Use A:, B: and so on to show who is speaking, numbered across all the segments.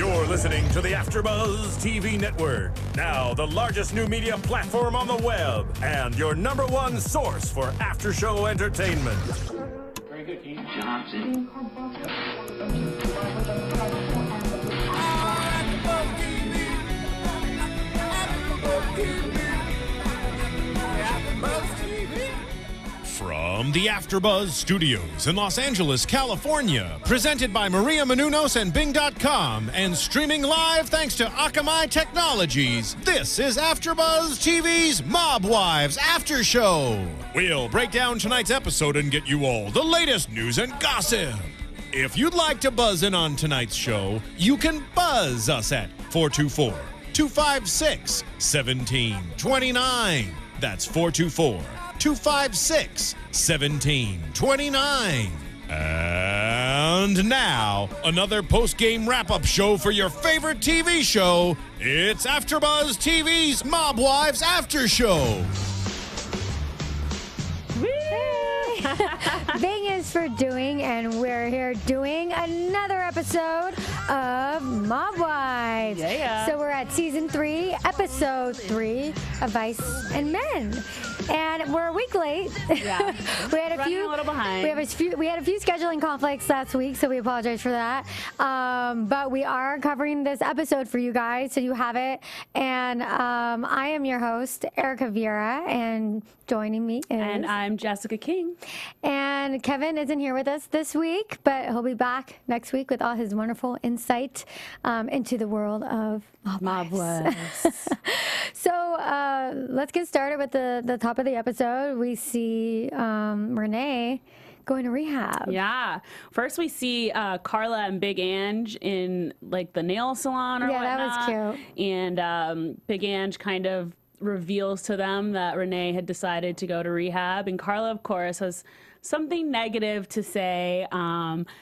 A: You're listening to the AFTERBUZZ TV Network, now the largest new media platform on the web, and your number1 source for after-show entertainment.
B: Very good, King Johnson.
A: From the AFTERBUZZ Studios in Los Angeles, California, presented by Maria Menounos and Bing.com, and streaming live thanks to Akamai Technologies, this is AFTERBUZZ TV's Mob Wives After Show. We'll break down tonight's episode and get you all the latest news and gossip. If you'd like to buzz in on tonight's show, you can buzz us at 424-256-1729. That's 424-256-1729. And now, another post-game wrap-up show for your favorite TV show. It's AFTERBUZZ TV's Mob Wives After Show.
C: Bing is for doing, and we're here doing another episode of Mob Wives.
D: Yeah.
C: So we're at season 3, episode 3 of Vice and Men. And we're a week late.
D: Yeah.
C: we had
D: a little behind.
C: We had a few scheduling conflicts last week, so we apologize for that. But we are covering this episode for you guys, so you have it. And I am your host, Erika Vieira, and joining me is...
D: And I'm Jessica King.
C: And Kevin isn't here with us this week, but he'll be back next week with all his wonderful insight into the world of Mob Wives. So let's get started with the top of the episode. We see Renee going to rehab.
D: Yeah. First we see Carla and Big Ange in like the nail salon or whatnot.
C: Yeah, that was cute.
D: And Big Ange kind of reveals to them that Renee had decided to go to rehab. And Carla, of course, has something negative to say.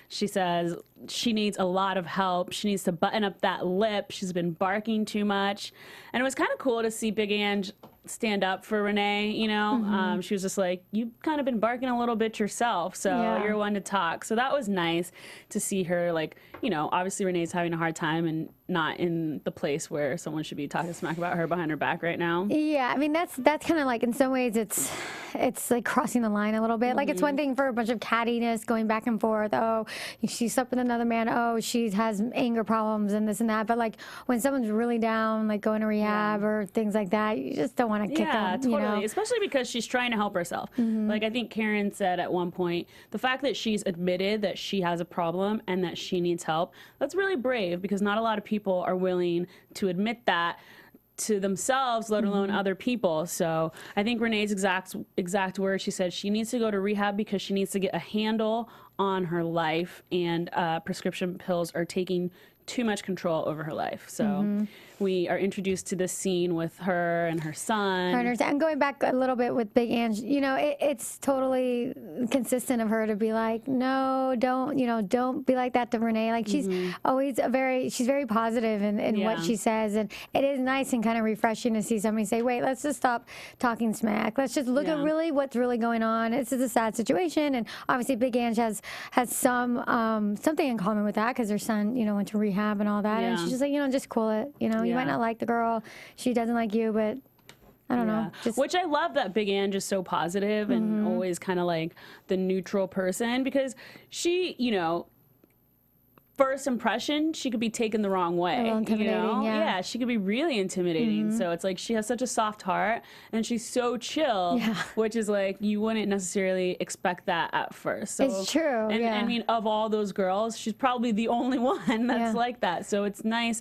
D: She says she needs a lot of help. She needs to button up that lip. She's been barking too much. And it was kind of cool to see Big Ange stand up for Renee, you know. She was just like, you've kind of been barking a little bit yourself, so you're one to talk. So that was nice to see her, like, you know, obviously Renee's having a hard time and not in the place where someone should be talking smack about her behind her back right now.
C: Yeah, I mean, that's kind of like, in some ways, it's like crossing the line a little bit. Like, it's one thing for a bunch of cattiness going back and forth. Oh, she slept with another man. Oh, she has anger problems and this and that. But, like, when someone's really down, like going to rehab or things like that, you just don't want to kick them.
D: Yeah, totally.
C: You know?
D: Especially because she's trying to help herself. Like, I think Karen said at one point, the fact that she's admitted that she has a problem and that she needs help, that's really brave, because not a lot of people are willing to admit that to themselves, let alone other people. So I think Renee's exact words, she said she needs to go to rehab because she needs to get a handle on her life, and prescription pills are taking too much control over her life. So we are introduced to this scene with her and her son.
C: And going back a little bit with Big Ange, you know, it's totally consistent of her to be like, no, don't be like that to Renee. Like, she's always she's very positive in what she says. And it is nice and kind of refreshing to see somebody say, wait, let's just stop talking smack. Let's just look at really what's really going on. It's just a sad situation. And obviously Big Ange has something in common with that, because her son, you know, went to rehab and all that. And she's just like, you know, just cool it. You know, you might not like the girl. She doesn't like you, but I don't know.
D: Which I love that Big Ange is so positive and always kind of like the neutral person, because she, you know, first impression, she could be taken the wrong way.
C: A little intimidating,
D: you know?
C: yeah.
D: She could be really intimidating. So it's like she has such a soft heart and she's so chill, which is like you wouldn't necessarily expect that at first. So,
C: it's true.
D: And I mean, of all those girls, she's probably the only one that's like that. So it's nice.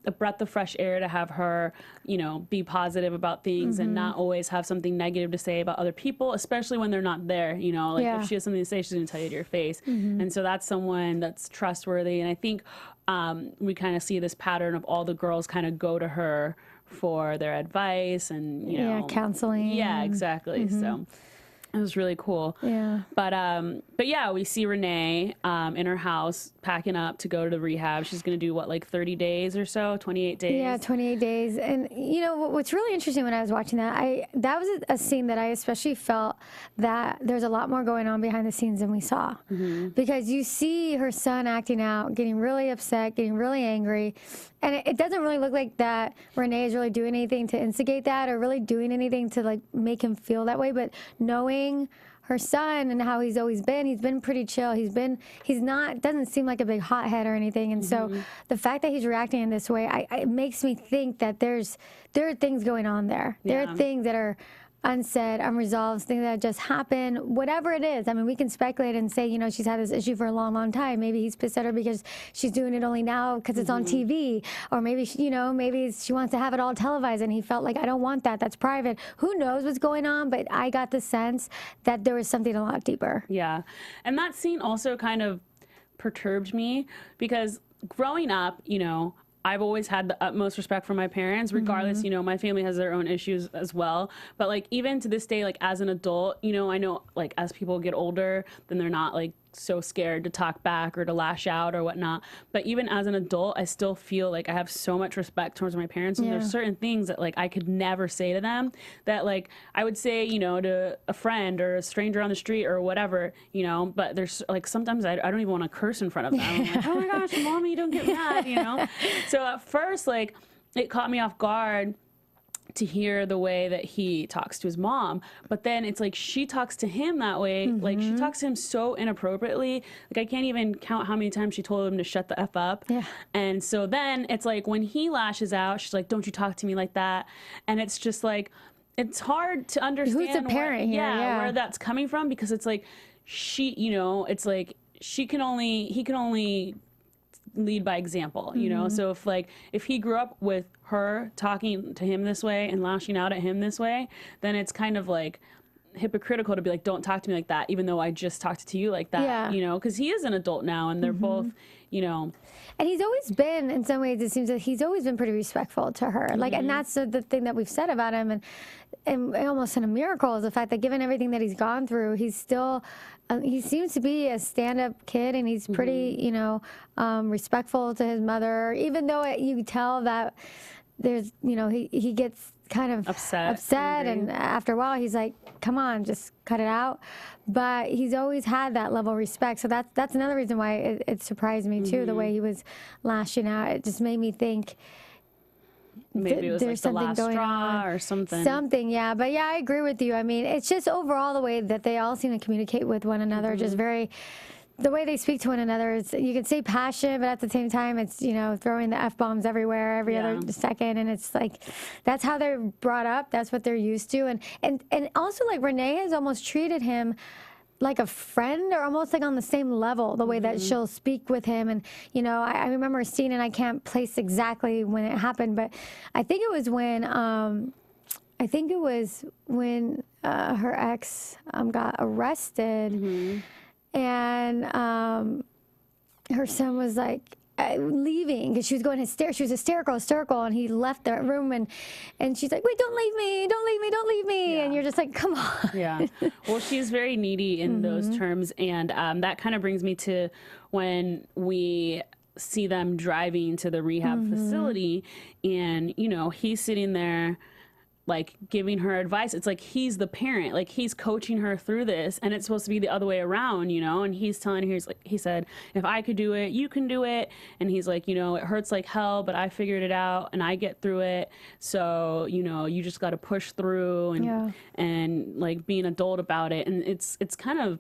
D: A breath of fresh air to have her, you know, be positive about things and not always have something negative to say about other people, especially when they're not there, you know, like if she has something to say, she's going to tell you to your face. And so that's someone that's trustworthy. And I think we kind of see this pattern of all the girls kind of go to her for their advice and, you know,
C: counseling.
D: Yeah, exactly. So It was really cool.
C: Yeah.
D: But yeah, we see Renee in her house packing up to go to the rehab. She's going to do what, like 30 days or so, 28 days?
C: Yeah, 28 days. And you know what's really interesting when I was watching that was a scene that I especially felt that there's a lot more going on behind the scenes than we saw. Because you see her son acting out, getting really upset, getting really angry, and it doesn't really look like that Renee is really doing anything to instigate that or really doing anything to like make him feel that way. But knowing her son and how he's always been, he's been pretty chill. Doesn't seem like a big hothead or anything. And so the fact that he's reacting in this way, it makes me think that there are things going on there. There are things that are unsaid, unresolved, things that just happen, whatever it is. I mean, we can speculate and say, you know, she's had this issue for a long, long time. Maybe he's pissed at her because she's doing it only now because it's on TV. Or maybe, maybe she wants to have it all televised and he felt like, I don't want that. That's private. Who knows what's going on? But I got the sense that there was something a lot deeper.
D: Yeah. And that scene also kind of perturbed me because growing up, you know, I've always had the utmost respect for my parents, regardless, you know, my family has their own issues as well. But like, even to this day, like as an adult, you know, I know like as people get older, then they're not like so scared to talk back or to lash out or whatnot. But even as an adult, I still feel like I have so much respect towards my parents. And there's certain things that like I could never say to them that like I would say, you know, to a friend or a stranger on the street or whatever, you know, but there's like sometimes I don't even want to curse in front of them. I'm like, oh my gosh, mommy, don't get mad, you know? So at first, like it caught me off guard to hear the way that he talks to his mom, but then it's like she talks to him that way. Like she talks to him so inappropriately. Like I can't even count how many times she told him to shut the F up. Yeah. And so then it's like when he lashes out, she's like, don't you talk to me like that. And it's just like, it's hard to understand
C: who's the parent here.
D: Where that's coming from, because it's like she, you know, it's like he can only lead by example, you know? So if he grew up with her talking to him this way and lashing out at him this way, then it's kind of like hypocritical to be like, don't talk to me like that, even though I just talked to you like that, you know? Because he is an adult now and they're both, you know.
C: And he's always been, in some ways, it seems that he's always been pretty respectful to her. Like, and that's the thing that we've said about him, and almost in a miracle is the fact that given everything that he's gone through, he's still, he seems to be a stand-up kid, and he's pretty, you know, respectful to his mother, even though you can tell that there's, you know, he gets kind of upset and after a while he's like, come on, just cut it out. But he's always had that level of respect. So that's another reason why it surprised me too, the way he was lashing out. It just made me think
D: maybe it was
C: there's
D: like the
C: something
D: last
C: going
D: straw
C: on
D: or something.
C: Something, yeah. But yeah, I agree with you. I mean, it's just overall the way that they all seem to communicate with one another, just very, the way they speak to one another, is, you can say passion, but at the same time, it's, you know, throwing the F-bombs everywhere every other second. And it's like, that's how they're brought up. That's what they're used to. And also, like, Renee has almost treated him like a friend, or almost like on the same level, the way that she'll speak with him. And, you know, I remember a scene, and I can't place exactly when it happened, but I think it was when, her ex got arrested. And her son was like leaving because she was going hysterical. She was hysterical, and he left the room, and she's like, "Wait, don't leave me, don't leave me, don't leave me!" And you're just like, "Come on."
D: Yeah. Well, she's very needy in those terms, and that kind of brings me to when we see them driving to the rehab facility, and you know, he's sitting there, like giving her advice. It's like he's the parent, like he's coaching her through this, and it's supposed to be the other way around, you know. And he's telling her, he said, if I could do it, you can do it. And he's like, you know, it hurts like hell, but I figured it out and I get through it. So, you know, you just got to push through and like be an adult about it. And it's kind of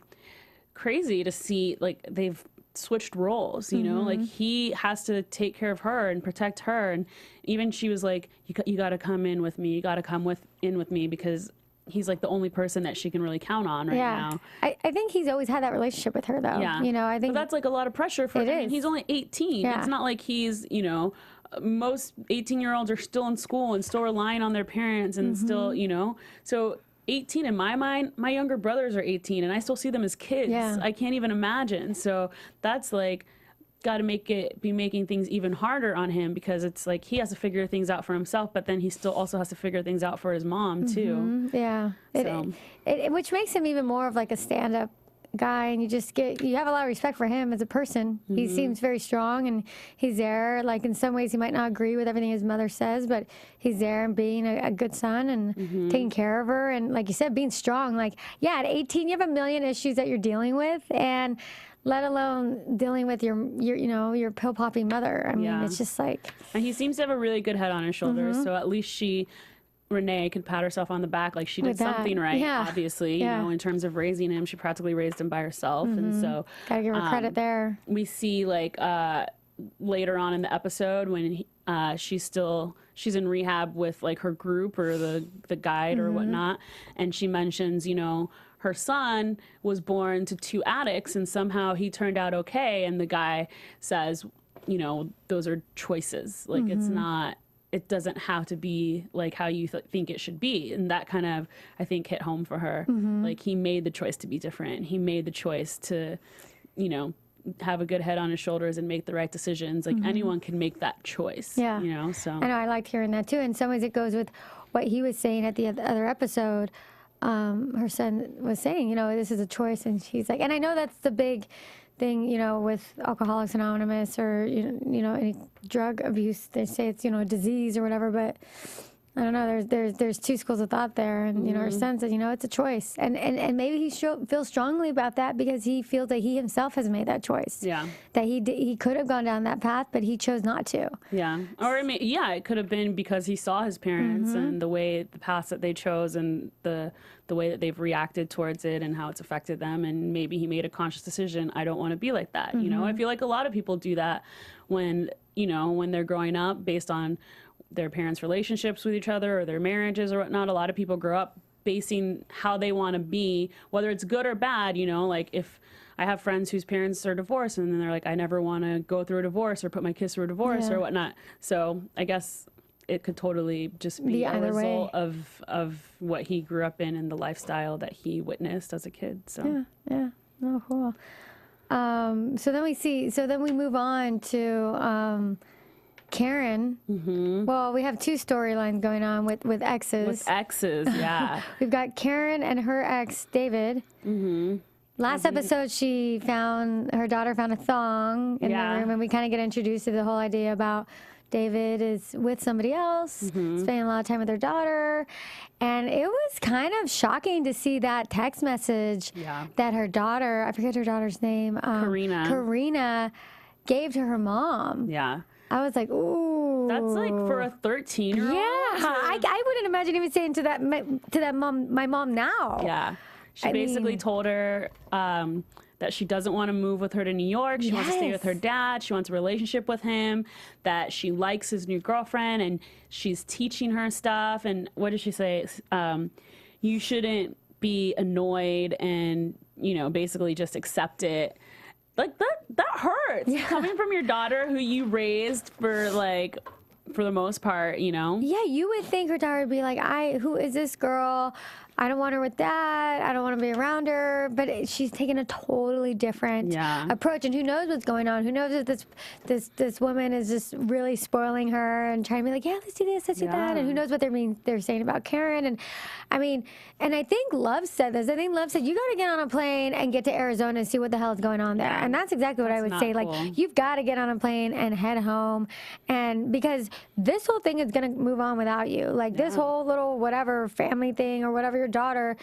D: crazy to see, like, they've switched roles, you know, like he has to take care of her and protect her. And even she was like, you got to come in with me. You got to come in with me, because he's like the only person that she can really count on right now.
C: I think he's always had that relationship with her, though. Yeah. You know, I think
D: but that's like a lot of pressure for him. I mean, he's only 18. Yeah. It's not like he's, you know, most 18-year-olds are still in school and still relying on their parents and still, you know, so 18 in my mind, my younger brothers are 18 and I still see them as kids. I can't even imagine. So that's like, got to be making things even harder on him, because it's like he has to figure things out for himself, but then he still also has to figure things out for his mom too.
C: Yeah.
D: So.
C: Which makes him even more of like a stand-up guy, and you have a lot of respect for him as a person. He seems very strong, and he's there. Like in some ways he might not agree with everything his mother says, but he's there and being a good son and taking care of her, and like you said, being strong. Like, yeah, at 18 you have a million issues that you're dealing with, and let alone dealing with your pill popping mother. I mean, it's just like,
D: and he seems to have a really good head on his shoulders, so at least Renee could pat herself on the back, like she did something right. Obviously, you know, in terms of raising him, she practically raised him by herself, and so
C: gotta give her credit there.
D: We see like later on in the episode when she's in rehab with like her group or the guide or whatnot, and she mentions, you know, her son was born to 2 addicts and somehow he turned out okay, and the guy says, you know, those are choices, like it doesn't have to be like how you think it should be. And that kind of, I think, hit home for her. Like, he made the choice to be different. He made the choice to, you know, have a good head on his shoulders and make the right decisions. Like, anyone can make that choice. You know, so.
C: I know, I liked hearing that too. In some ways it goes with what he was saying at the other episode. Her son was saying, you know, this is a choice. And she's like, and I know that's the big thing, you know, with Alcoholics Anonymous or, you know, any drug abuse, they say it's, you know, a disease or whatever, but I don't know, there's 2 schools of thought there, and, you know, her son says, you know, it's a choice, and maybe he feels strongly about that because he feels that he himself has made that choice. That he could have gone down that path, but he chose not to.
D: Or I mean, it could have been because he saw his parents and the paths that they chose and the way that they've reacted towards it and how it's affected them, and maybe he made a conscious decision, I don't want to be like that. You know, I feel like a lot of people do that when, you know, when they're growing up based on their parents' relationships with each other or their marriages or whatnot. A lot of people grow up basing how they want to be, whether it's good or bad. You know, like if I have friends whose parents are divorced and then they're like, I never want to go through a divorce or put my kids through a divorce or whatnot. So I guess it could totally just be a result of what he grew up in and the lifestyle that he witnessed as a kid. So
C: Oh, cool. So then we move on to Karen. Well, we have 2 storylines going on with exes.
D: With exes, yeah.
C: We've got Karen and her ex, David. Last episode, her daughter found a thong in the room, and we kind of get introduced to the whole idea about David is with somebody else, spending a lot of time with their daughter. And it was kind of shocking to see that text message that her daughter, I forget her daughter's name, Karina, gave to her mom. I was like, ooh.
D: That's like for a 13-year-old.
C: Yeah, I wouldn't imagine even saying to that mom, my mom now.
D: Yeah, she basically told her that she doesn't want to move with her to New York. She wants to stay with her dad. She wants a relationship with him. That she likes his new girlfriend, and she's teaching her stuff. And what did she say? You shouldn't be annoyed, and you know, basically just accept it. Like that hurts coming from your daughter who you raised for the most part, you know? Yeah,
C: you would think her daughter would be like, who is this girl? I don't want her with Dad. I don't want to be around her. But she's taking a totally different approach. And who knows what's going on? Who knows if this woman is just really spoiling her and trying to be like, yeah, let's do this, let's do that. And who knows what they're saying about Karen. And I mean, and I think Love said this. I think Love said, you got to get on a plane and get to Arizona and see what the hell is going on there. And that's exactly what I would say. Cool. Like, you've got to get on a plane and head home. And because this whole thing is going to move on without you. Like, this whole little whatever family thing or whatever, your daughter,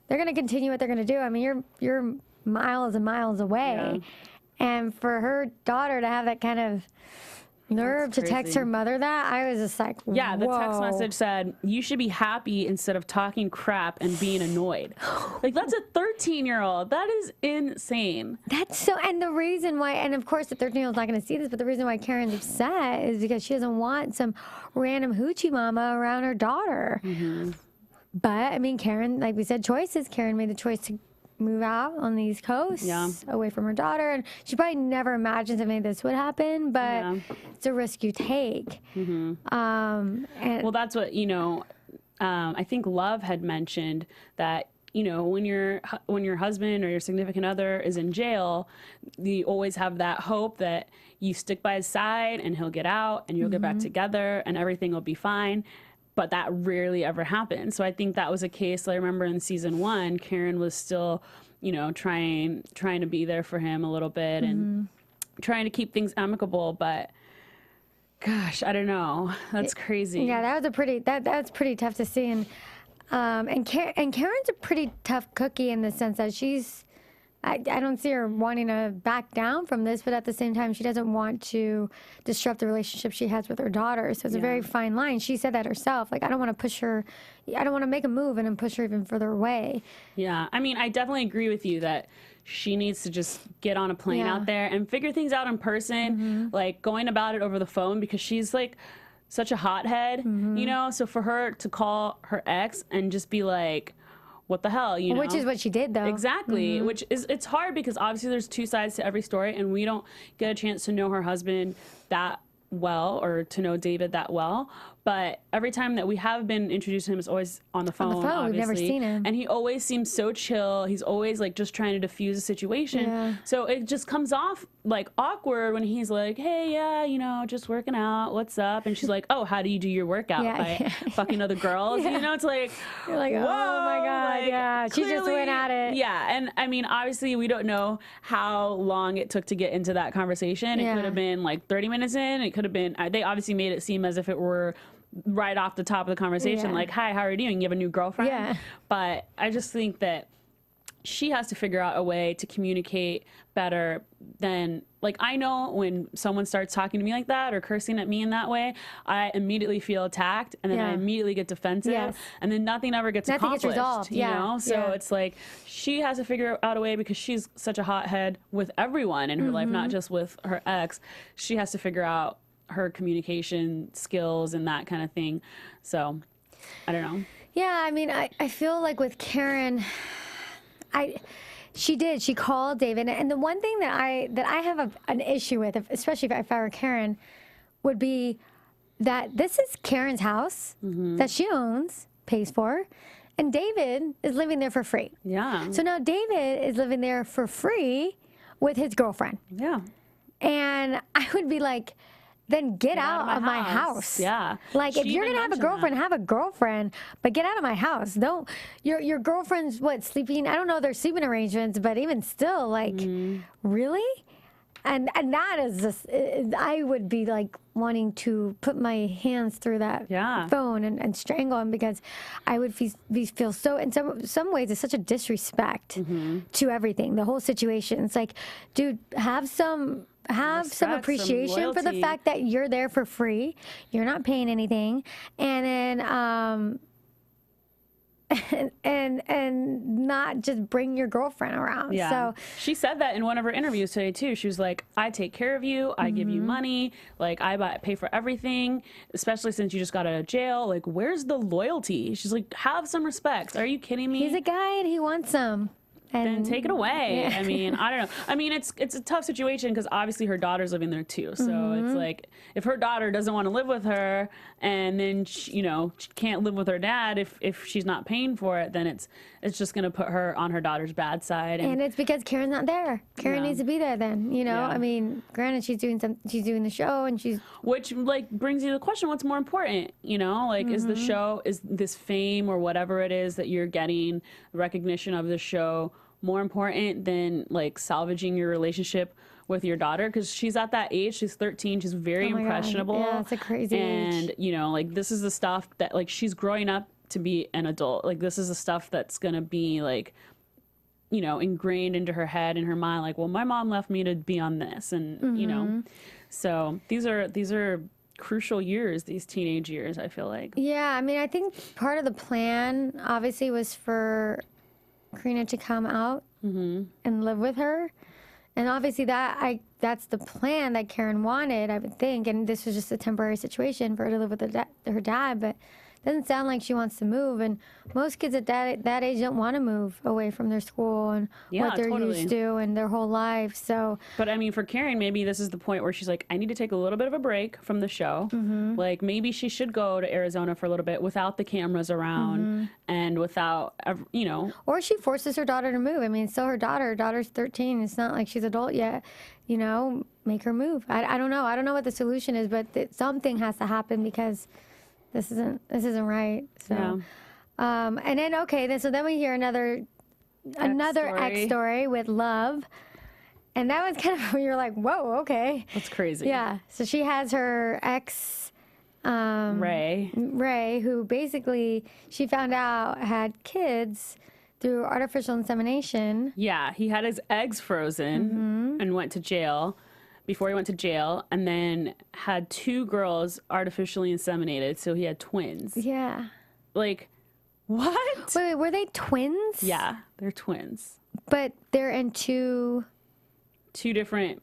C: they're going to continue what they're going to do. I mean, you're miles and miles away. And for her daughter to have that kind of nerve to text her mother that, I was just like,
D: yeah, the text message said, you should be happy instead of talking crap and being annoyed. Like, that's a 13-year-old. That is insane.
C: That's so, and the reason why, and of course the 13-year-old's not going to see this, but the reason why Karen's upset is because she doesn't want some random hoochie mama around her daughter. But, I mean, Karen, like we said, choices. Karen made the choice to move out on the East Coast, away from her daughter. And she probably never imagined something like this would happen, but it's a risk you take.
D: And well, that's what, you know, I think Love had mentioned that, you know, when your husband or your significant other is in jail, you always have that hope that you stick by his side and he'll get out and you'll get back together and everything will be fine. But that rarely ever happened. So I think that was a case. I remember in season 1, Karen was still, you know, trying to be there for him a little bit and trying to keep things amicable. But gosh, I don't know. That's crazy.
C: Yeah, that was a pretty that's pretty tough to see. And Karen's a pretty tough cookie in the sense that I don't see her wanting to back down from this, but at the same time, she doesn't want to disrupt the relationship she has with her daughter. So it's a very fine line. She said that herself. Like, I don't want to push her. I don't want to make a move and then push her even further away.
D: Yeah. I mean, I definitely agree with you that she needs to just get on a plane out there and figure things out in person, like going about it over the phone, because she's like such a hothead, you know? So for her to call her ex and just be like, what the hell, you know?
C: Which is what she did, though.
D: Exactly. Which is, it's hard because obviously there's two sides to every story, and we don't get a chance to know her husband that well or to know David that well. But every time that we have been introduced to him, it's always on the phone. Obviously.
C: We've never seen him.
D: And he always seems so chill. He's always like just trying to diffuse the situation. Yeah. So it just comes off like awkward when he's like, hey, yeah, you know, just working out. What's up? And she's like, oh, how do you do your workout? By fucking other girls? You know, it's like,
C: you're like, whoa, oh my God. Like, yeah, she just went at it.
D: Yeah. And I mean, obviously, we don't know how long it took to get into that conversation. It could have been like 30 minutes in. It could have been, they obviously made it seem as if it were right off the top of the conversation, like, hi, how are you doing? You have a new girlfriend? Yeah. But I just think that she has to figure out a way to communicate better than, like, I know when someone starts talking to me like that or cursing at me in that way, I immediately feel attacked, and then I immediately get defensive, and then nothing ever gets accomplished. Nothing gets resolved. You know? So it's like she has to figure out a way, because she's such a hothead with everyone in her life, not just with her ex. She has to figure out her communication skills and that kind of thing. So I don't know.
C: Yeah, I mean, I feel like with Karen, she called David, and the one thing that I have an issue with, especially if I were Karen, would be that this is Karen's house that she owns, pays for, and David is living there for free. Yeah. So now David is living there for free with his girlfriend. Yeah. And I would be like, then get out of my house. Yeah. Like, if you're going to have a girlfriend, have a girlfriend, but get out of my house. Don't, your girlfriend's sleeping, I don't know their sleeping arrangements, but even still, like, really? And that is just, I would be like wanting to put my hands through that phone and strangle him, because I would feel so, in some ways, it's such a disrespect to everything, the whole situation. It's like, dude, have some appreciation for the fact that you're there for free, you're not paying anything, and then and not just bring your girlfriend around. Yeah. So
D: she said that in one of her interviews today too. She was like, I take care of you, I give you money, like I pay for everything, especially since you just got out of jail. Like, where's the loyalty? She's like, have some respect. Are you kidding me?
C: He's a guy and he wants some.
D: Then take it away. I mean, I don't know. I mean, it's a tough situation because obviously her daughter's living there too. So it's like, if her daughter doesn't want to live with her, and then she can't live with her dad if she's not paying for it, then it's just going to put her on her daughter's bad side.
C: And it's because Karen's not there. Karen needs to be there then. I mean, granted, she's doing the show, and
D: which like brings you to the question: what's more important? Like, is the show, is this fame or whatever it is that you're getting, recognition of the show, more important than like salvaging your relationship with your daughter? Because she's at that age, she's 13, she's very impressionable.
C: God. Yeah, it's a crazy age.
D: And like, this is the stuff that, like, she's growing up to be an adult. Like, this is the stuff that's gonna be like, ingrained into her head and her mind, like, well, my mom left me to be on this, and so these are crucial years, these teenage years, I feel like.
C: Yeah, I mean, I think part of the plan obviously was for Karina to come out and live with her, and obviously that's the plan that Karen wanted, I would think, and this was just a temporary situation for her to live with her dad. But doesn't sound like she wants to move. And most kids at that age don't want to move away from their school and what they're used to and their whole life. So,
D: but I mean, for Karen, maybe this is the point where she's like, I need to take a little bit of a break from the show. Like maybe she should go to Arizona for a little bit without the cameras around and without, you know. Or
C: she forces her daughter to move. I mean, still her daughter. Her daughter's 13. It's not like she's adult yet. You know, make her move. I don't know. I don't know what the solution is, but something has to happen because this isn't right. So, and then so then we hear another X story with Love, and that was kind of where you're like, whoa, okay,
D: that's crazy.
C: Yeah. So she has her ex, Ray, who basically she found out had kids through artificial insemination.
D: Yeah, he had his eggs frozen and went to jail before he went to jail, and then had 2 girls artificially inseminated, so he had twins.
C: Yeah.
D: Like, what?
C: Wait, were they twins?
D: Yeah, they're twins.
C: But they're in two
D: different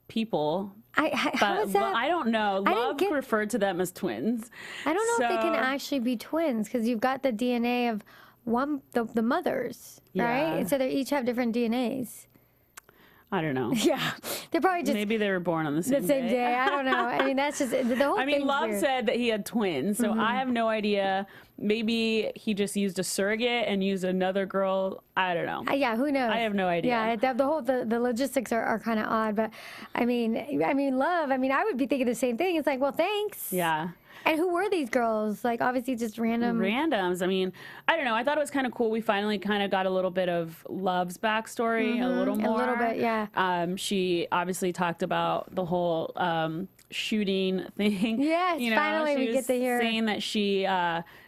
D: people.
C: How is that?
D: I don't know. Love referred to them as twins.
C: I don't know if they can actually be twins because you've got the DNA of the mothers, right? And so they each have different DNAs.
D: I don't know.
C: Yeah, they're probably just
D: maybe they were born on the same
C: day. I don't know. I mean, that's just the whole.
D: I mean, Love said that he had twins, so I have no idea. Maybe he just used a surrogate and used another girl. I don't know.
C: Yeah, who knows?
D: I have no idea.
C: Yeah, the logistics are kind of odd, but I mean, Love. I mean, I would be thinking the same thing. It's like, well, thanks.
D: Yeah.
C: And who were these girls? Like, obviously just randoms.
D: I mean, I don't know. I thought it was kind of cool. We finally kind of got a little bit of Love's backstory, a little more.
C: A little bit, yeah.
D: She obviously talked about the whole shooting thing.
C: Yes, finally we get to hear.
D: Saying that she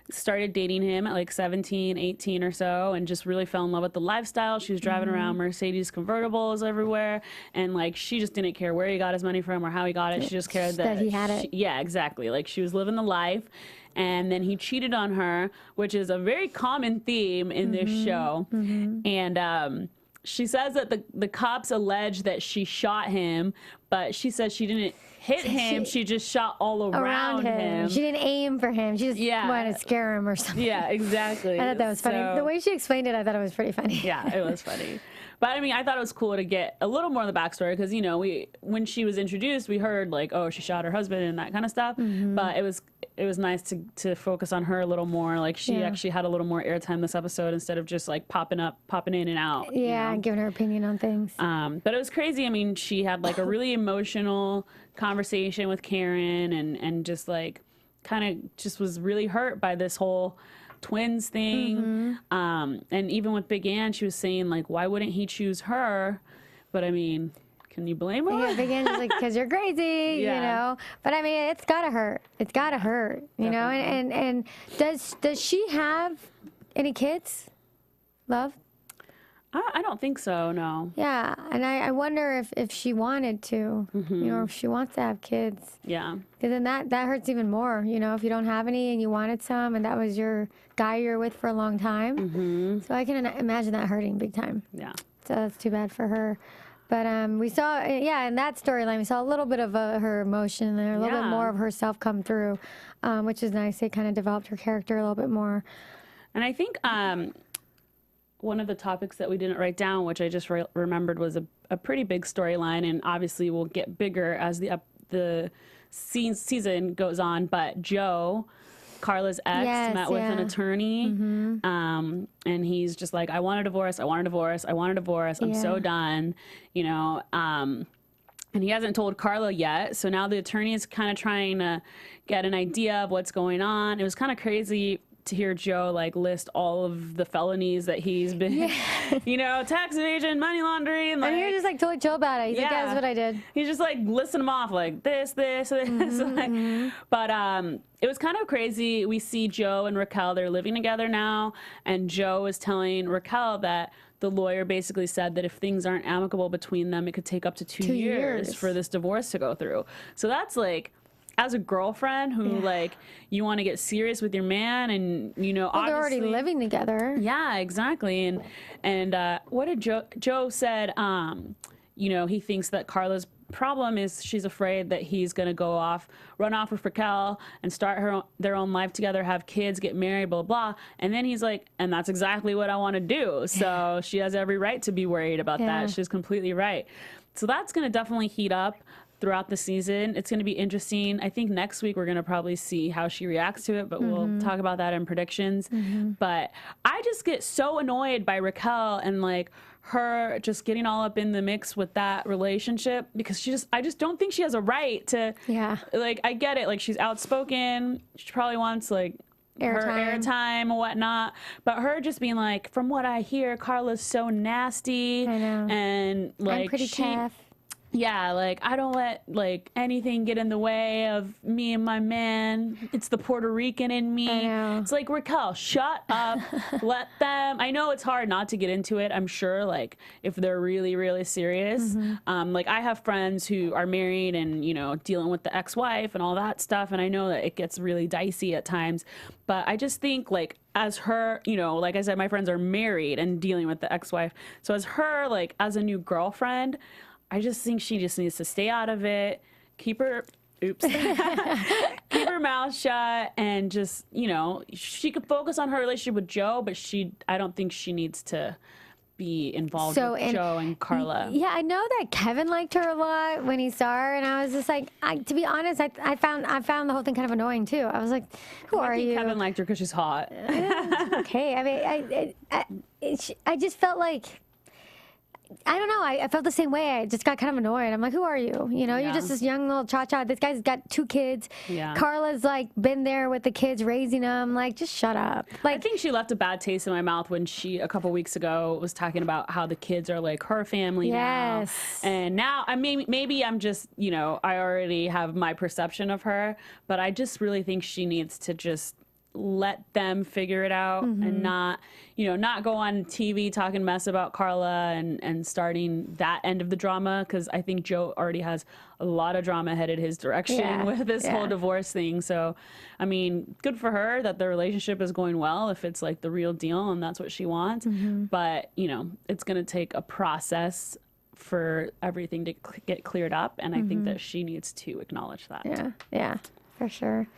D: started dating him at like 17, 18 or so, and just really fell in love with the lifestyle. She was driving around Mercedes convertibles everywhere, and like she just didn't care where he got his money from or how he got it. She just cared that
C: he had it.
D: Yeah, exactly. Like she was living the life, and then he cheated on her, which is a very common theme in this show. And she says that the cops allege that she shot him, but she says she didn't hit him. She just shot all around him.
C: She didn't aim for him. She just wanted to scare him or something.
D: Yeah, exactly.
C: I thought that was funny. The way she explained it, I thought it was pretty funny.
D: Yeah, it was funny. But I mean, I thought it was cool to get a little more of the backstory because, you know, when she was introduced, we heard like, oh, she shot her husband and that kind of stuff. But it was nice to focus on her a little more. Like she actually had a little more airtime this episode instead of just like popping in and out.
C: Yeah,
D: you know?
C: Giving her opinion on things.
D: But it was crazy. I mean, she had like a really emotional conversation with Karen and just like kind of just was really hurt by this whole twins thing. And even with Big Ann, she was saying like, why wouldn't he choose her? But I mean, can you blame her?
C: Yeah, Big Ann's like, because you're crazy, you know. But I mean, it's gotta hurt. It's gotta hurt, you know. And does she have any kids? Love?
D: I don't think so, no.
C: Yeah, and I wonder if she wanted to, you know, if she wants to have kids.
D: Yeah.
C: Because then that hurts even more, you know, if you don't have any and you wanted some and that was your guy you're with for a long time. So I can imagine that hurting big time.
D: Yeah.
C: So that's too bad for her. But we saw, in that storyline, we saw a little bit of her emotion there, a little bit more of herself come through, which is nice. It kind of developed her character a little bit more. And I think one of the topics that we didn't write down, which I just remembered, was a pretty big storyline, and obviously will get bigger as the season goes on. But Joe, Carla's ex, met with an attorney, and he's just like, I want a divorce, I want a divorce, I want a divorce, I'm so done, you know. And he hasn't told Carla yet, so now the attorney is kind of trying to get an idea of what's going on. It was kind of crazy to hear Joe like list all of the felonies that he's been, you know, tax evasion, money laundering. And you're just like totally chill about it. He's like, that's what I did. He's just like listing them off like this. Like, but it was kind of crazy. We see Joe and Raquel, they're living together now. And Joe is telling Raquel that the lawyer basically said that if things aren't amicable between them, it could take up to two years for this divorce to go through. So that's like, as a girlfriend who like you want to get serious with your man, and you know, well, they're already living together. Yeah, exactly. And what did Joe said? You know, he thinks that Carla's
D: problem is she's afraid that he's going to run off with Raquel and start their own life together, have kids, get married, blah, blah. And then he's like, and that's exactly what I want to do. So she has every right to be worried about that. She's completely right. So that's going to definitely heat up throughout the season. It's going to be interesting. I think next week we're going to probably see how she reacts to it, but we'll talk about that in predictions. But I just get so annoyed by Raquel and like her just getting all up in the mix with that relationship, because I just don't think she has a right to, like, I get it. Like, she's outspoken. She probably wants like her airtime and whatnot, but her just being like, from what I hear, Carla's so nasty.
C: I know.
D: And like,
C: I'm pretty tough.
D: Yeah, like, I don't let, like, anything get in the way of me and my man. It's the Puerto Rican in me.
C: I know.
D: It's like, Raquel, shut up. Let them. I know it's hard not to get into it, I'm sure, like, if they're really, really serious. Like, I have friends who are married and, you know, dealing with the ex-wife and all that stuff, and I know that it gets really dicey at times. But I just think, like, as her, you know, like I said, my friends are married and dealing with the ex-wife. So as her, like, as a new girlfriend, I just think she just needs to stay out of it, keep her mouth shut, and just, you know, she could focus on her relationship with Joe, but I don't think she needs to be involved with Joe and Carla.
C: Yeah, I know that Kevin liked her a lot when he saw her, and I was just like, to be honest, I found the whole thing kind of annoying too. I was like, who are you?
D: Kevin liked her because she's hot.
C: Okay, I mean, I just felt like, I don't know. I felt the same way. I just got kind of annoyed. I'm like, who are you? You know, you're just this young little cha-cha. This guy's got 2 kids.
D: Yeah.
C: Carla's like been there with the kids, raising them. Like, just shut up. Like,
D: I think she left a bad taste in my mouth when she, a couple weeks ago, was talking about how the kids are like her family now. And now, I mean, maybe I'm just, you know, I already have my perception of her, but I just really think she needs to just let them figure it out and not, you know, not go on TV talking mess about Carla and starting that end of the drama, because I think Joe already has a lot of drama headed his direction with this whole divorce thing. So, I mean, good for her that the relationship is going well if it's like the real deal and that's what she wants. But, you know, it's going to take a process for everything to get cleared up, and I think that she needs to acknowledge that.
C: Yeah, for sure.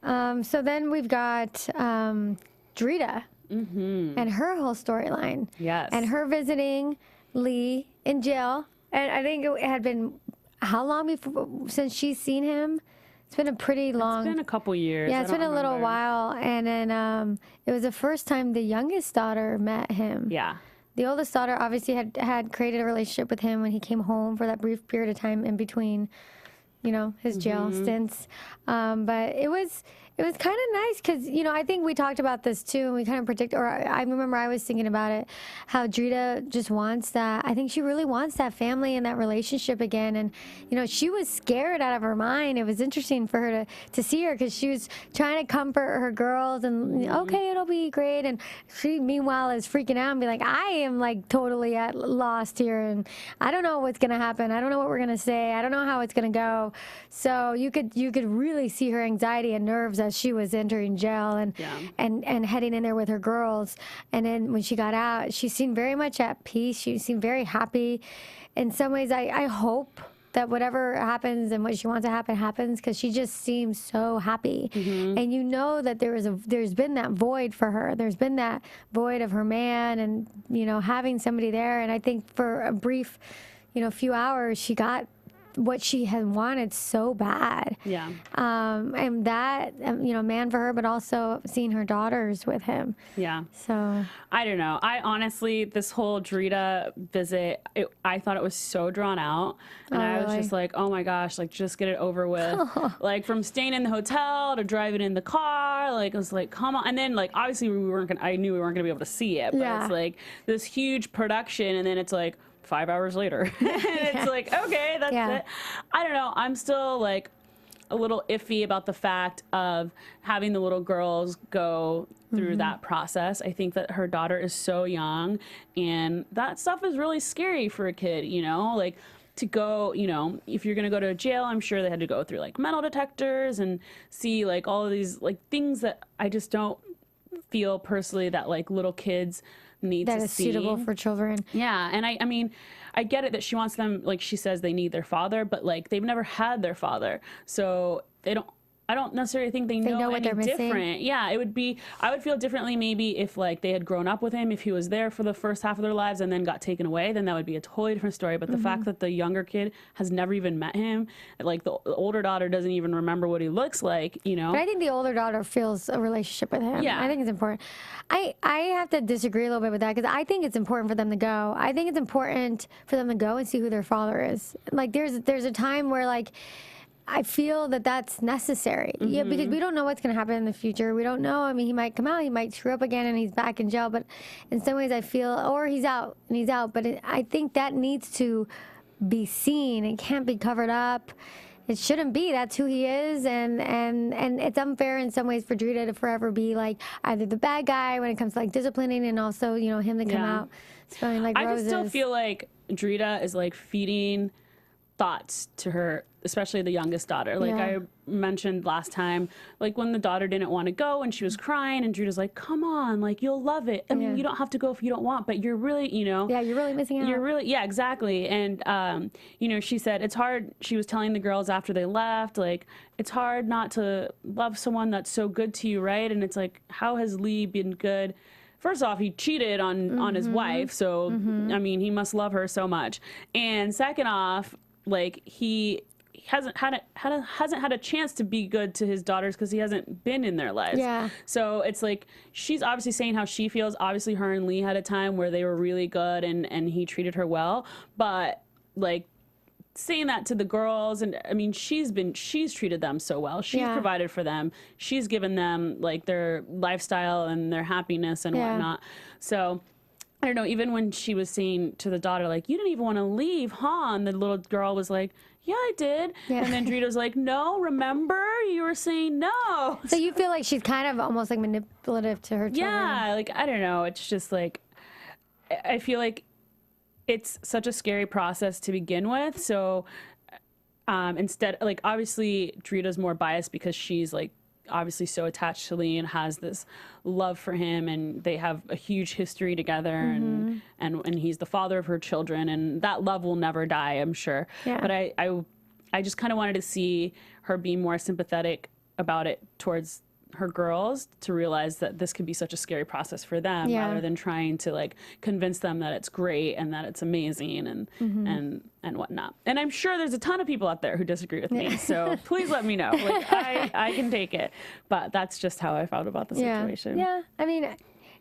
C: So then we've got Drita and her whole storyline.
D: Yes.
C: And her visiting Lee in jail. And I think it had been, how long since she's seen him? It's been a pretty long.
D: It's been a couple years.
C: Yeah, it's been a little while. And then it was the first time the youngest daughter met him.
D: Yeah.
C: The oldest daughter obviously had created a relationship with him when he came home for that brief period of time in between, you know, his jail stints. But it was kind of nice because, you know, I think we talked about this too, and we kind of predict, or I remember I was thinking about it, how Drita just wants that. I think she really wants that family and that relationship again. And, you know, she was scared out of her mind. It was interesting for her to see her because she was trying to comfort her girls and, okay, it'll be great. And she, meanwhile, is freaking out and be like, I am like totally lost here. And I don't know what's going to happen. I don't know what we're going to say. I don't know how it's going to go. So you could really see her anxiety and nerves as she was entering jail and heading in there with her girls. And then when she got out, she seemed very much at peace. She seemed very happy. In some ways, I hope that whatever happens and what she wants to happen happens, because she just seems so happy. And you know that there's been that void for her. There's been that void of her man and, you know, having somebody there. And I think for a brief, you know, few hours, she got what she had wanted so bad.
D: Yeah.
C: And that, you know, man for her, but also seeing her daughters with him.
D: Yeah.
C: So
D: I don't know. I honestly, this whole Drita visit, I thought it was so drawn out. And I was just like, oh my gosh, like, just get it over with. Like, from staying in the hotel to driving in the car, like, I was like, come on. And then, like, obviously I knew we weren't gonna be able to see it, but it's like this huge production, and then it's like 5 hours later. And it's like, okay, that's it. I don't know. I'm still like a little iffy about the fact of having the little girls go through that process. I think that her daughter is so young, and that stuff is really scary for a kid, you know, like to go, you know, if you're going to go to a jail, I'm sure they had to go through like metal detectors and see like all of these like things that I just don't feel personally that like little kids need
C: that
D: to
C: is
D: see.
C: suitable for children.
D: Yeah, and I mean, I get it that she wants them, like she says, they need their father, but like they've never had their father, so they don't. I don't necessarily think they know
C: what
D: any
C: they're missing.
D: different. Yeah, I would feel differently maybe if like they had grown up with him, if he was there for the first half of their lives and then got taken away, then that would be a totally different story. But the fact that the younger kid has never even met him, like the older daughter doesn't even remember what he looks like, you know?
C: But I think the older daughter feels a relationship with him.
D: Yeah.
C: I think it's important. I have to disagree a little bit with that because I think it's important for them to go. I think it's important for them to go and see who their father is. Like there's a time where like, I feel that that's necessary. Yeah, because we don't know what's going to happen in the future. We don't know. I mean, he might come out, he might screw up again, and he's back in jail. But in some ways, I feel, or he's out and he's out. But I think that needs to be seen. It can't be covered up. It shouldn't be. That's who he is, and it's unfair in some ways for Drita to forever be like either the bad guy when it comes to like disciplining, and also him to come out smelling like roses.
D: I just still feel like Drita is like feeding thoughts to her, especially the youngest daughter. Like I mentioned last time, like when the daughter didn't want to go and she was crying and Drita's like, come on, like you'll love it. I mean, you don't have to go if you don't want, but you're really,
C: Yeah, you're really missing out.
D: You're really, yeah, exactly. And, she said it's hard. She was telling the girls after they left, like, it's hard not to love someone that's so good to you, right? And it's like, how has Lee been good? First off, he cheated on his wife. So, I mean, he must love her so much. And second off, like he hasn't had a chance to be good to his daughters because he hasn't been in their lives.
C: Yeah.
D: So it's like she's obviously saying how she feels. Obviously, her and Lee had a time where they were really good and he treated her well. But like saying that to the girls, and I mean, she's treated them so well. She's provided for them. She's given them like their lifestyle and their happiness and whatnot. So I don't know, even when she was saying to the daughter, like, you didn't even want to leave, huh? And the little girl was like, yeah, I did. Yeah. And then Drita was like, no, remember? You were saying no.
C: So you feel like she's kind of almost like manipulative to her children.
D: Yeah, like, I don't know. It's just like, I feel like it's such a scary process to begin with. So instead, like, obviously Drita's more biased because she's like, obviously so attached to Lee and has this love for him, and they have a huge history together, and he's the father of her children, and that love will never die, I'm sure. Yeah. But I just kind of wanted to see her be more sympathetic about it towards her girls, to realize that this could be such a scary process for them, rather than trying to like convince them that it's great and that it's amazing and whatnot. And I'm sure there's a ton of people out there who disagree with me, so please let me know. Like I can take it, but that's just how I felt about the situation.
C: Yeah, I mean,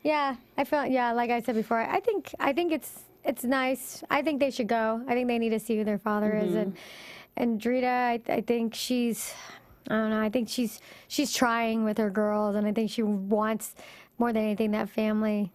C: I felt like I said before. I think it's nice. I think they should go. I think they need to see who their father is, and Drita, I think she's. I don't know. I think she's trying with her girls, and I think she wants more than anything that family.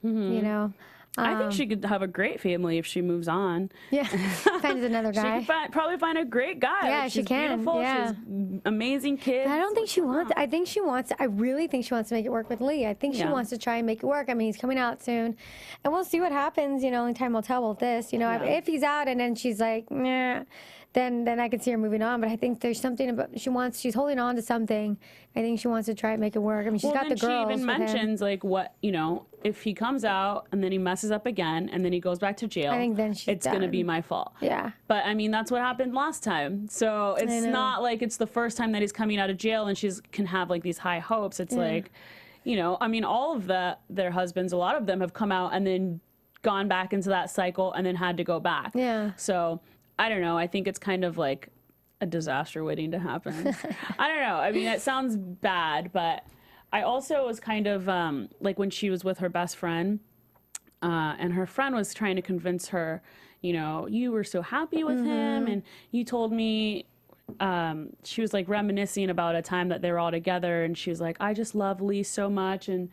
D: I think she could have a great family if she moves on.
C: Yeah, finds another guy.
D: She could probably find a great guy.
C: Yeah,
D: like,
C: she
D: she's
C: can.
D: Beautiful.
C: Yeah.
D: She has amazing kids.
C: I don't think she wants. I think she wants. I really think she wants to make it work with Lee. I think she wants to try and make it work. I mean, he's coming out soon, and we'll see what happens. Only time will tell with this. If he's out and then she's like, nah. Then I can see her moving on. But I think there's something about she's holding on to something. I think she wants to try and make it work. I mean, she's got the girls.
D: She even mentions like what if he comes out and then he messes up again and then he goes back to jail.
C: I think then
D: it's going to be my fault. Yeah. But I mean, that's what happened last time. So it's not like it's the first time that he's coming out of jail and she's can have like these high hopes. It's like, I mean, all of their husbands, a lot of them have come out and then gone back into that cycle and then had to go back. Yeah. So I don't know. I think it's kind of like a disaster waiting to happen. I don't know. I mean, it sounds bad, but I also was kind of like when she was with her best friend and her friend was trying to convince her, you were so happy with him and you told me, she was like reminiscing about a time that they were all together and she was like, I just love Lee so much and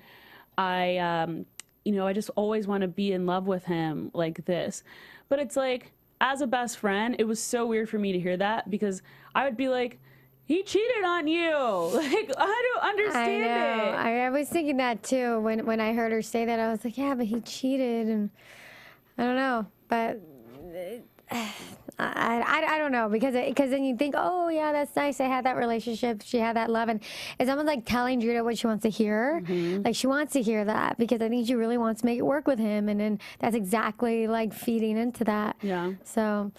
D: I just always want to be in love with him like this. But it's like, as a best friend, it was so weird for me to hear that because I would be like, he cheated on you. Like, I don't understand it.
C: I was thinking that too when I heard her say that. I was like, yeah, but he cheated. And I don't know. But I don't know, because then you think, oh yeah, that's nice. They had that relationship. She had that love, and it's almost like telling Drita what she wants to hear. Like she wants to hear that because I think she really wants to make it work with him, and then that's exactly like feeding into that.
D: Yeah.
C: So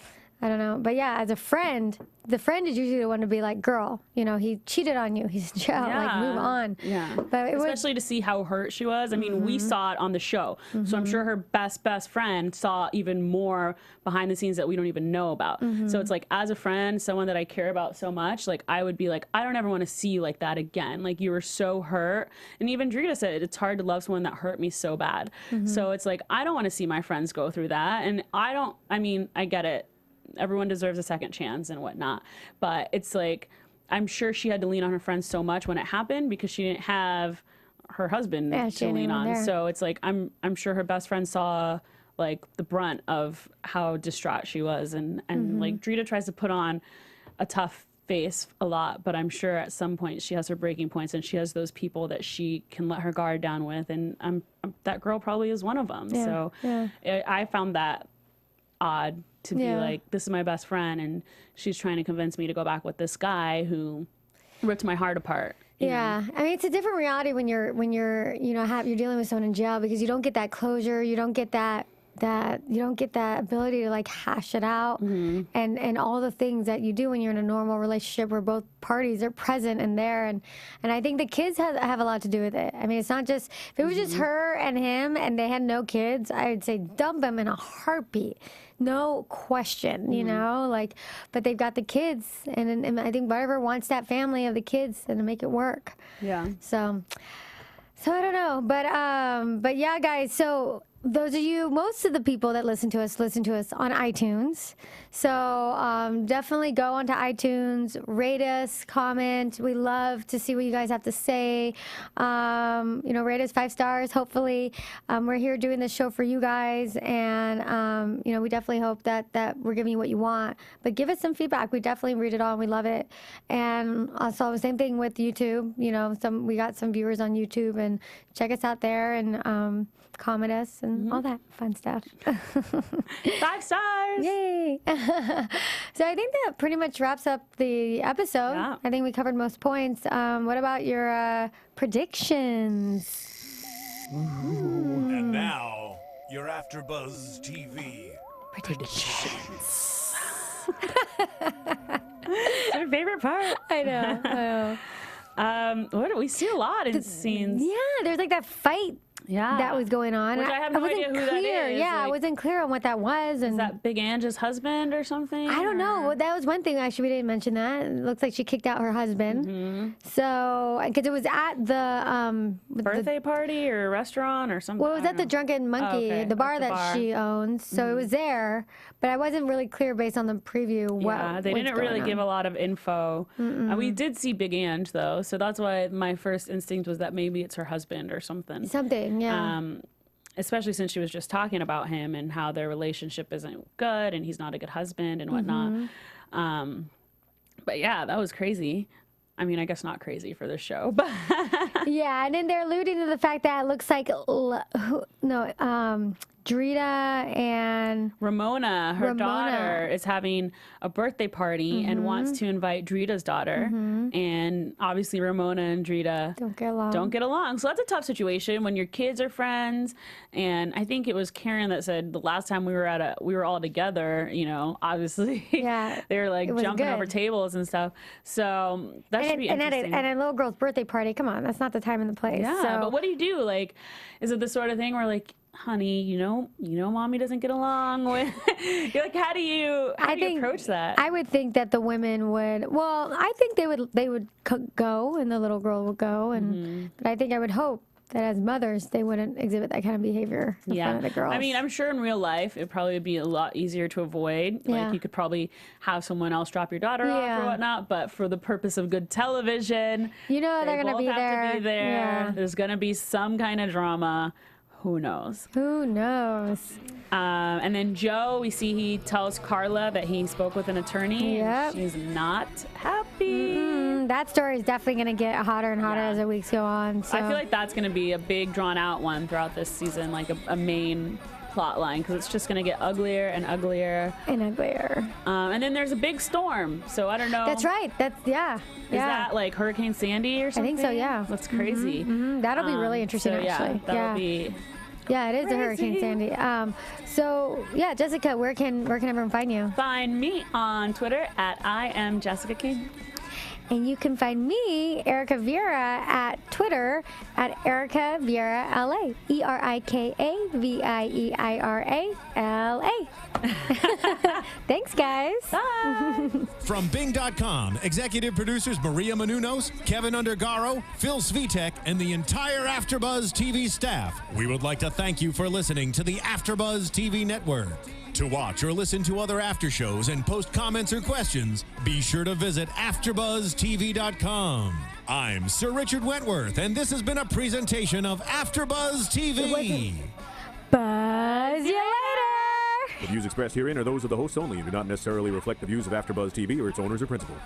C: I don't know, but yeah, as a friend, the friend is usually the one to be like, girl, you know, he cheated on you. He's like, move on.
D: Yeah.
C: But
D: especially to see how hurt she was. I mean, we saw it on the show, so I'm sure her best friend saw even more behind the scenes that we don't even know about. So it's like, as a friend, someone that I care about so much, like I would be like, I don't ever want to see you like that again. Like you were so hurt. And even Drita said, it's hard to love someone that hurt me so bad. So it's like, I don't want to see my friends go through that. And I mean, I get it. Everyone deserves a second chance and whatnot, but it's like, I'm sure she had to lean on her friends so much when it happened because she didn't have her husband to lean on. So it's like, I'm sure her best friend saw like the brunt of how distraught she was, and like Drita tries to put on a tough face a lot, but I'm sure at some point she has her breaking points, and she has those people that she can let her guard down with, and that girl probably is one of them. I found that odd to be like, this is my best friend, and she's trying to convince me to go back with this guy who ripped my heart apart. You know?
C: I mean, it's a different reality when you're you know, you're dealing with someone in jail, because you don't get that closure, you don't get that you don't get that ability to like hash it out, and all the things that you do when you're in a normal relationship where both parties are present and there, and I think the kids have a lot to do with it. I mean, it's not just, if it was just her and him and they had no kids, I would say dump them in a heartbeat. No question, you know, like, but they've got the kids, and I think whatever wants that family of the kids and to make it work. Yeah. So I don't know, but yeah, guys. So those of you, most of the people that listen to us on iTunes. So definitely go onto iTunes, rate us, comment. We love to see what you guys have to say. You know, rate us 5 stars, hopefully. We're here doing this show for you guys, and you know, we definitely hope that we're giving you what you want. But give us some feedback. We definitely read it all, and we love it. And also the same thing with YouTube. You know, we got some viewers on YouTube, and check us out there, and comment us and all that fun stuff.
D: 5 stars!
C: Yay! So I think that pretty much wraps up the episode. Yeah. I think we covered most points. What about your predictions?
A: And now, your AFTERBUZZ TV
C: predictions.
D: My favorite part.
C: I know.
D: What do we see a lot in scenes?
C: Yeah, there's like that fight. Yeah, that was going on.
D: Which I have no idea who that is.
C: Yeah,
D: like,
C: I wasn't clear on what that was. And
D: is that Big Ange's husband or something?
C: I don't know. That was one thing. Actually, we didn't mention that. It looks like she kicked out her husband. So, because it was at the
D: birthday party or restaurant or something.
C: Well, it was at the Drunken Monkey, the bar that she owns. So it was there, but I wasn't really clear based on the preview.
D: Yeah, they didn't really give a lot of info. We did see Big Ange though, so that's why my first instinct was that maybe it's her husband or something.
C: Yeah.
D: Especially since she was just talking about him and how their relationship isn't good and he's not a good husband and whatnot. But yeah, that was crazy. I mean, I guess not crazy for this show, but
C: yeah. And then they're alluding to the fact that it looks like Drita and
D: Ramona, her daughter, is having a birthday party and wants to invite Drita's daughter. And obviously Ramona and Drita don't get along. So that's a tough situation when your kids are friends. And I think it was Karen that said the last time we were all together, you know, obviously they were like jumping over tables and stuff. So that should be interesting.
C: And a little girl's birthday party, come on, that's not the time and the place.
D: Yeah, so. But what do you do? Like, is it the sort of thing where like, honey, you know, mommy doesn't get along with. You're like, how do you approach that?
C: I would think that the women would. Well, I think they would go, and the little girl would go, and but I think I would hope that as mothers they wouldn't exhibit that kind of behavior in front of the girls.
D: I mean, I'm sure in real life it probably would be a lot easier to avoid. Like you could probably have someone else drop your daughter off or whatnot, but for the purpose of good television,
C: you know, they're going to be there.
D: Yeah. There's going to be some kind of drama. Who knows?
C: Who knows?
D: And then Joe, we see he tells Carla that he spoke with an attorney. And she's not happy.
C: That story is definitely going to get hotter and hotter as the weeks go on. So.
D: I feel like that's going to be a big drawn out one throughout this season, like a main plot line because it's just going to get uglier and uglier.
C: And uglier.
D: And then there's a big storm. So I don't know.
C: That's right. Yeah.
D: Is that like Hurricane Sandy or something?
C: I think so, yeah.
D: That's crazy.
C: That'll be really interesting,
D: so,
C: actually.
D: That'll be.
C: Yeah, it is
D: crazy.
C: a Hurricane Sandy. So, yeah, Jessica, where can everyone find you?
D: Find me on Twitter at I am Jessica King.
C: And you can find me, Erika Vieira, at Twitter at Erika Vieira LA. ErikaVieira LA. Thanks, guys.
D: Bye.
A: From Bing.com, executive producers Maria Menounos, Kevin Undergaro, Phil Svitek, and the entire AfterBuzz TV staff. We would like to thank you for listening to the AfterBuzz TV network. To watch or listen to other after shows and post comments or questions, be sure to visit AfterBuzzTV.com. I'm Sir Richard Wentworth, and this has been a presentation of AfterBuzz TV.
C: Buzz you later.
E: The views expressed herein are those of the hosts only and do not necessarily reflect the views of AfterBuzz TV or its owners or principals.